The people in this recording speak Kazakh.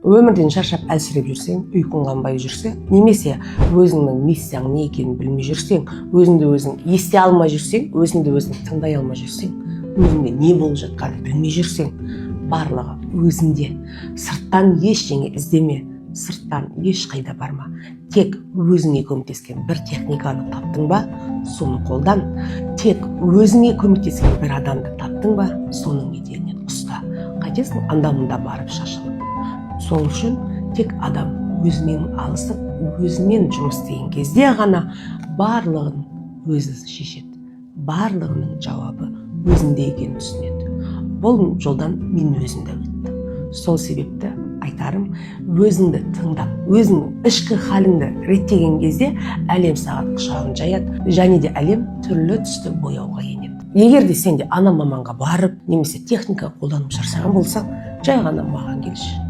өмірден шаршап әлсіреп жүрсең, ұйқың қанбай жүрсе, немесе өзіңнің миссияң не екенін білмей жүрсең, өзіңді өзің ести алмай жүрсең, өзіңді өзің тыңдай алмай жүрсең, өзіңде не болып жатқанын білмей жүрсең, барлығы өзіңде. Сырттан ештеңе іздеме, сырттан ешқайда барма. Тек өзіңе көмектескен бір техниканы таптың ба, соны қолдан. Тек өзіңе көмектескен бір адамды таптың ба, соның етегінен ұста. Қайтесің, анда-мында барып шашылып. Сол үшін тек адам өзімен алысып, өзімен жұмыс істеген кезде ғана барлығын өзі шешеді. Барлығының жауабы өзінде екенін түсінеді. Бұл жолдан мен өзім де өттім. Сол себепті айтарым, өзіңді тыңдап, өзіңнің ішкі халіңді реттеген кезде әлем саған құшағын жаяды, және де әлем түрлі түсті бояуға енеді. Егер де сен де ана маманға барып, немесе техника қолданып жасаған болсаң, жай ғана маған келші.